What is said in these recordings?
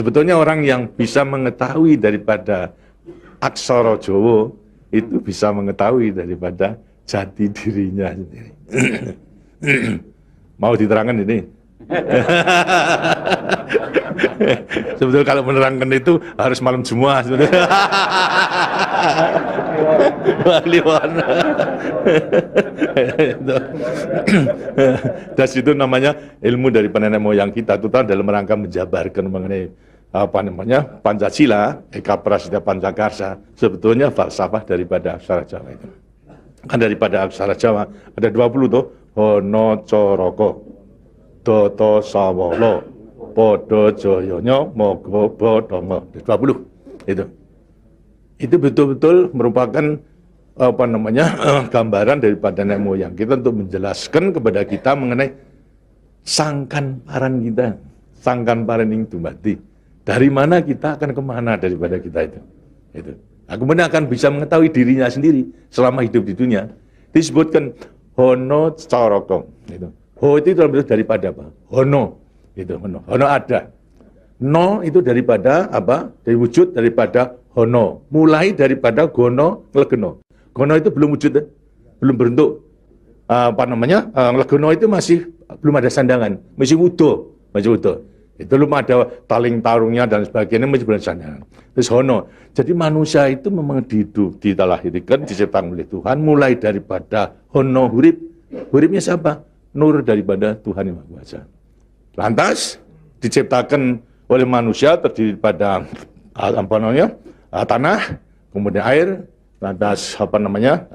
Sebetulnya orang yang bisa mengetahui daripada aksara Jawa itu bisa mengetahui daripada jati dirinya sendiri. Mau diterangkan ini? Sebetulnya kalau menerangkan itu harus malam Jumat sebetulnya. Kliwon. Dan itu namanya ilmu dari nenek moyang kita, itu dalam rangka menjabarkan mengenai apa namanya Pancasila, Eka Prasetya Pancakarsa. Sebetulnya falsafah daripada aksara Jawa itu. Kan daripada aksara Jawa ada 20 tuh. Hono Coroko, Doto Sawolo, Podo Joyonya, Mogo Bodongo. 20 itu. Itu betul-betul merupakan apa namanya gambaran daripada nenek moyang kita untuk menjelaskan kepada kita mengenai sangkan paran kita, sangkan paran yang dumati. Dari mana kita akan kemana daripada kita itu. Nah, kemudian akan bisa mengetahui dirinya sendiri selama hidup di dunia. Disebutkan Hono Coroko. Ho itu daripada apa? Hono. Hono. Hono ada. No itu daripada apa? Dari wujud daripada hono. Mulai daripada gono, nglegeno. Gono itu belum wujud, belum berbentuk. Apa namanya? Nglegeno itu masih belum ada sandangan, masih utuh, Itu belum ada taling tarungnya dan sebagainya, masih belum ada sandangan. Terus hono. Jadi manusia itu memang dilahirkan, diciptakan oleh Tuhan, mulai daripada hono hurip. Huripnya siapa? Nur daripada Tuhan Yang Maha Kuasa. Lantas diciptakan oleh manusia terdiri pada apa namanya tanah, kemudian air, lantas apa namanya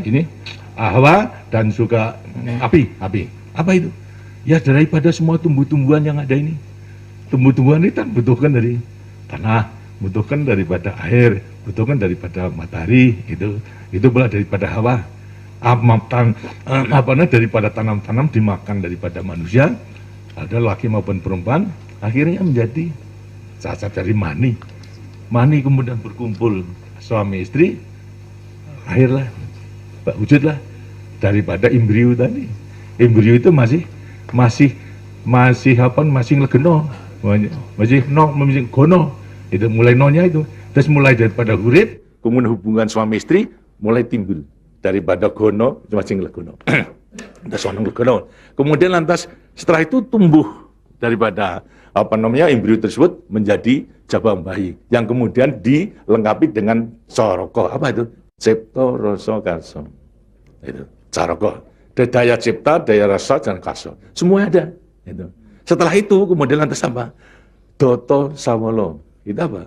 ini hawa dan juga api. Apa itu? Ya daripada semua tumbuh-tumbuhan yang ada ini. Tumbuh-tumbuhan ini kan butuhkan dari tanah, butuhkan daripada air, butuhkan daripada matahari, itu pula daripada hawa. Daripada tanam-tanam dimakan daripada manusia, ada laki maupun perempuan, akhirnya menjadi cacat dari mani. Mani kemudian berkumpul suami istri, lahirlah, wujudlah daripada embrio tadi. Embrio itu masih nglegeno, masih gono. Itu mulai nonya itu. Terus mulai daripada hurip, kemudian hubungan suami istri mulai timbul. Daripada gono, masih nglegono. Kemudian lantas setelah itu tumbuh daripada apa namanya embrio tersebut menjadi jabang bayi yang kemudian dilengkapi dengan coroko. Apa itu? Cipta rasa karsa. Itu coroko. Daya cipta, daya rasa dan karsa. Semua ada. Setelah itu kemudian lantas apa? Doto sawolo. Itu apa?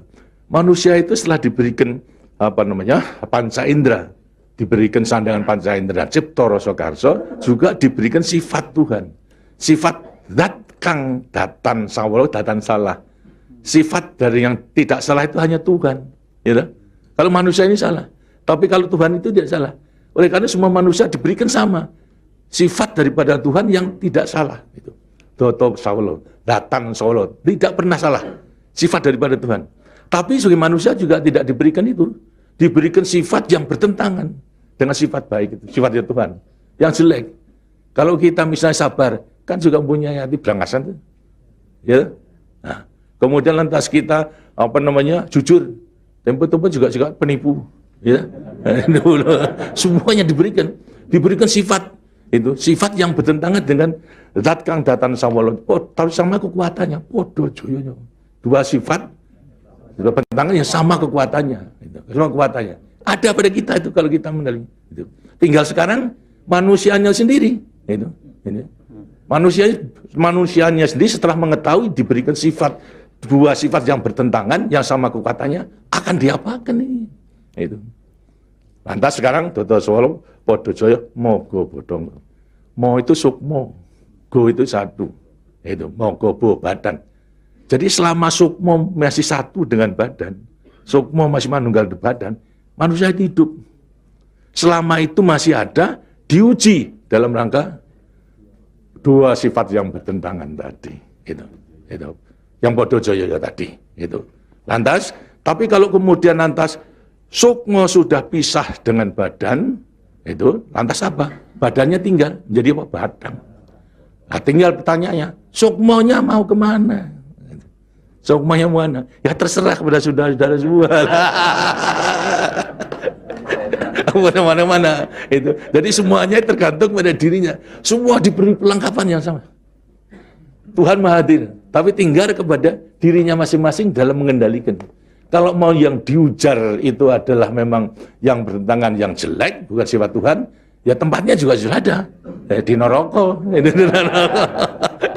Manusia itu setelah diberikan apa namanya panca indera, diberikan sandangan panca indera, cipta rasa karsa, juga diberikan sifat Tuhan. Sifat zat kang datan sawolo, datan salah. Sifat dari yang tidak salah itu hanya Tuhan. Kalau manusia ini salah. Tapi kalau Tuhan itu tidak salah. Oleh karena semua manusia diberikan sama. Sifat daripada Tuhan yang tidak salah. Doto sawolo, datan sawolo. Tidak pernah salah. Sifat daripada Tuhan. Tapi sebagai manusia juga tidak diberikan itu. Diberikan sifat yang bertentangan dengan sifat baik itu, sifatnya Tuhan. Yang jelek. Kalau kita misalnya sabar, kan juga punya hati berangasan tuh. Ya. Nah, kemudian lantas kita apa namanya? Jujur. Tempo-tempo juga penipu, ya. Semuanya diberikan sifat itu, sifat yang bertentangan dengan zat kang datan sawolo. Tahu sama kekuatannya. Podo joyonya. Dua sifat bertentangan yang sama kekuatannya, sama kekuatannya. Ada pada kita itu kalau kita mengenali. Tinggal sekarang manusianya sendiri. Manusianya sendiri setelah mengetahui diberikan sifat, dua sifat yang bertentangan, yang sama kekuatannya, akan diapakan ini? Lantas sekarang Doto Sawolo, Podo Joyo, Mogo Bodong. Mo itu sukmo, go itu satu. Mogo bo badan. Jadi selama sukmo masih satu dengan badan, sukmo masih manunggal badan, manusia hidup. Selama itu masih ada, diuji dalam rangka dua sifat yang bertentangan tadi. Yang Podo Joyo tadi. Lantas, tapi kalau kemudian lantas sukmo sudah pisah dengan badan, lantas apa? Badannya tinggal, jadi apa? Badan. Nah, tinggal pertanyaannya, sukmonya mau kemana? Sokmanya mana? Ya terserah kepada saudara-saudara semua. Mana-mana itu. Jadi semuanya tergantung pada dirinya. Semua diberi perlengkapan yang sama. Tuhan Maha Hadir, tapi tinggal kepada dirinya masing-masing dalam mengendalikan. Kalau mau yang diujar itu adalah memang yang bertentangan yang jelek, bukan sifat Tuhan, ya tempatnya juga sudah ada. Di neraka,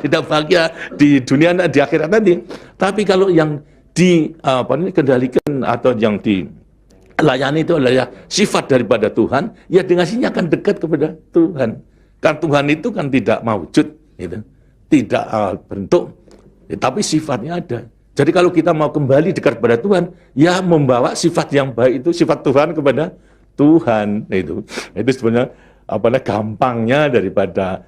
tidak bahagia di dunia di akhirat nanti. Tapi kalau yang dikendalikan atau yang dilayani itu adalah sifat daripada Tuhan, ya dengannya akan dekat kepada Tuhan. Karena Tuhan itu kan tidak mewujud, gitu. Tidak bentuk, ya, tapi sifatnya ada. Jadi kalau kita mau kembali dekat kepada Tuhan, ya membawa sifat yang baik itu, sifat Tuhan kepada Tuhan. Itu sebenarnya gampangnya daripada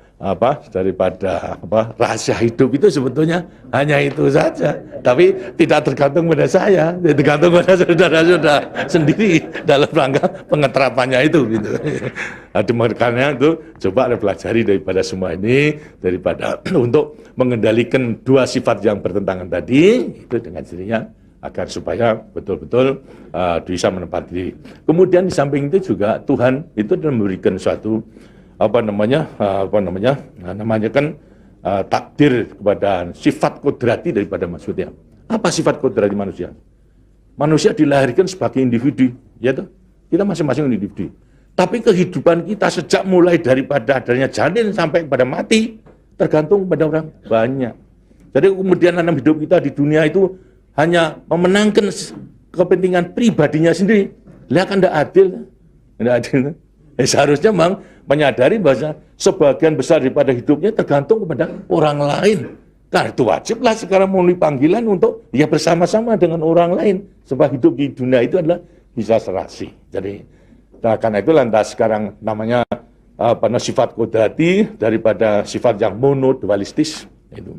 rahasia hidup itu sebetulnya hanya itu saja. Tapi tidak tergantung pada saya, tergantung pada saudara-saudara sendiri dalam rangka pengeterapannya itu. Gitu. Makanya itu coba pelajari daripada semua ini, daripada untuk mengendalikan dua sifat yang bertentangan tadi itu dengan dirinya agar supaya betul-betul bisa menempati diri. Kemudian di samping itu juga Tuhan itu memberikan suatu takdir kepada sifat kodrati daripada manusia. Apa sifat kodrati manusia? Manusia dilahirkan sebagai individu, ya toh? Kita masing-masing individu. Tapi kehidupan kita sejak mulai daripada adanya janin sampai pada mati tergantung pada orang banyak. Jadi kemudian dalam hidup kita di dunia itu hanya memenangkan kepentingan pribadinya sendiri. Lihat kan tidak adil. Tidak adil. Seharusnya memang menyadari bahwa sebagian besar daripada hidupnya tergantung kepada orang lain. Karena itu wajiblah sekarang memenuhi panggilan untuk ya bersama-sama dengan orang lain. Sebab hidup di dunia itu adalah bisa serasi. Jadi karena itu lantas sekarang namanya sifat kodrati daripada sifat yang monodualistis itu.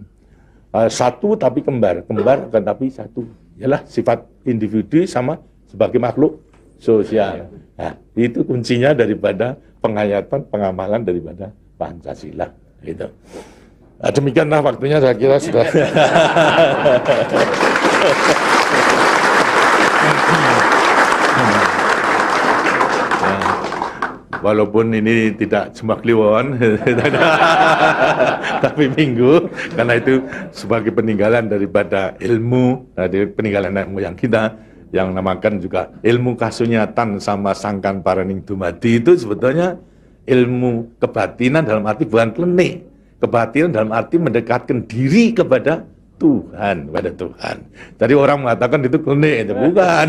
Satu tapi kembar kan tapi satu. Ialah sifat individu sama sebagai makhluk sosial. Nah, itu kuncinya daripada penghayatan, pengamalan daripada Pancasila. Gitu. Nah, demikianlah waktunya saya kira sudah. Walaupun ini tidak cuma kliwon, tapi minggu, karena itu sebagai peninggalan daripada ilmu, dari peninggalan nenek moyang kita, yang namakan juga ilmu kasunyatan sama sangkan paraning dumadi itu sebetulnya ilmu kebatinan dalam arti bukan klenik. Kebatinan dalam arti mendekatkan diri kepada Tuhan, pada Tuhan. Jadi orang mengatakan itu klenik, itu bukan.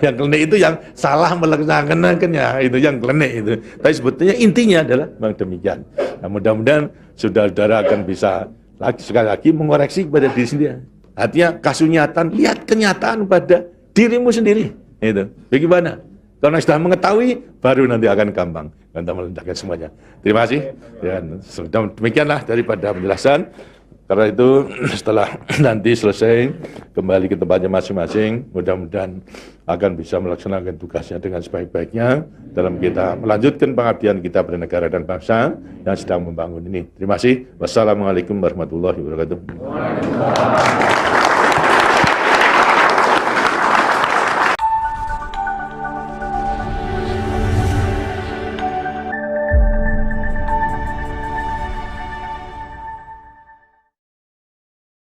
Yang klenik itu yang salah melaksanakannya, itu yang klenik itu. Tapi sebetulnya intinya adalah memang demikian. Nah, mudah-mudahan saudara-saudara akan bisa sekali lagi mengoreksi kepada diri sendiri. Artinya kasunyatan, lihat kenyataan pada dirimu sendiri. Itu. Bagaimana? Karena sudah mengetahui, baru nanti akan gampang. Kita meletakkan semuanya. Terima kasih. Dan demikianlah daripada penjelasan. Karena itu setelah nanti selesai kembali ke tempatnya masing-masing, mudah-mudahan akan bisa melaksanakan tugasnya dengan sebaik-baiknya dalam kita melanjutkan pengabdian kita pada negara dan bangsa yang sedang membangun ini. Terima kasih. Wassalamualaikum warahmatullahi wabarakatuh.